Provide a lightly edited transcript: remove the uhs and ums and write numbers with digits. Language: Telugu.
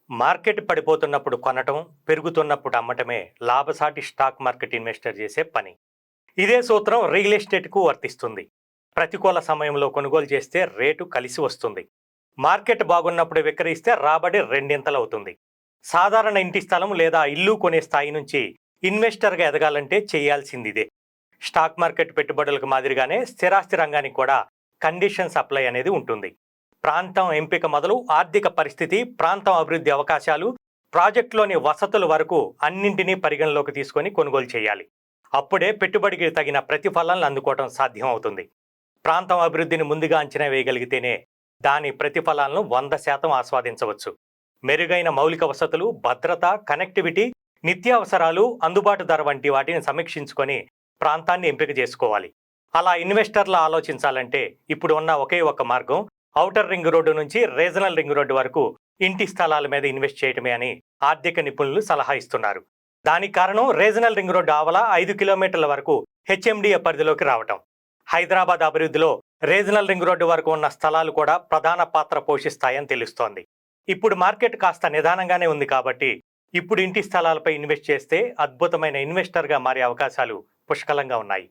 మార్కెట్ పడిపోతున్నప్పుడు కొనటం, పెరుగుతున్నప్పుడు అమ్మటమే లాభసాటి స్టాక్ మార్కెట్ ఇన్వెస్టర్ చేసే పని. ఇదే సూత్రం రియల్ ఎస్టేట్కు వర్తిస్తుంది. ప్రతికూల సమయంలో కొనుగోలు చేస్తే రేటు కలిసి వస్తుంది. మార్కెట్ బాగున్నప్పుడు విక్రయిస్తే రాబడి రెండింతలు అవుతుంది. సాధారణ ఇంటి స్థలం లేదా ఇల్లు కొనే స్థాయి నుంచి ఇన్వెస్టర్గా ఎదగాలంటే చేయాల్సింది ఇదే. స్టాక్ మార్కెట్ పెట్టుబడులకు మాదిరిగానే స్థిరాస్తి రంగానికి కూడా కండిషన్స్ అప్లై అనేది ఉంటుంది. ప్రాంతం ఎంపిక మొదలు ఆర్థిక పరిస్థితి, ప్రాంతం అభివృద్ధి అవకాశాలు, ప్రాజెక్టులోని వసతుల వరకు అన్నింటినీ పరిగణలోకి తీసుకొని కొనుగోలు చేయాలి. అప్పుడే పెట్టుబడికి తగిన ప్రతిఫలాలను అందుకోవడం సాధ్యం అవుతుంది. ప్రాంతం అభివృద్ధిని ముందుగా అంచనా వేయగలిగితేనే దాని ప్రతిఫలాలను 100% ఆస్వాదించవచ్చు. మెరుగైన మౌలిక వసతులు, భద్రత, కనెక్టివిటీ, నిత్యావసరాలు, అందుబాటు ధర వంటి వాటిని సమీక్షించుకొని ప్రాంతాన్ని ఎంపిక చేసుకోవాలి. అలా ఇన్వెస్టర్లు ఆలోచించాలంటే ఇప్పుడు ఉన్న ఒకే ఒక మార్గం ఔటర్ రింగ్ రోడ్డు నుంచి రీజనల్ రింగ్ రోడ్డు వరకు ఇంటి స్థలాల మీద ఇన్వెస్ట్ చేయటమే అని ఆర్థిక నిపుణులు సలహా ఇస్తున్నారు. దానికి కారణం రీజనల్ రింగ్ రోడ్డు ఆవల 5 కిలోమీటర్ల వరకు హెచ్ఎండిఏ పరిధిలోకి రావటం. హైదరాబాద్ అభివృద్ధిలో రీజనల్ రింగ్ రోడ్డు వరకు ఉన్న స్థలాలు కూడా ప్రధాన పాత్ర పోషిస్తాయని తెలుస్తోంది. ఇప్పుడు మార్కెట్ కాస్త నిదానంగానే ఉంది కాబట్టి ఇప్పుడు ఇంటి స్థలాలపై ఇన్వెస్ట్ చేస్తే అద్భుతమైన ఇన్వెస్టర్గా మారే అవకాశాలు పుష్కలంగా ఉన్నాయి.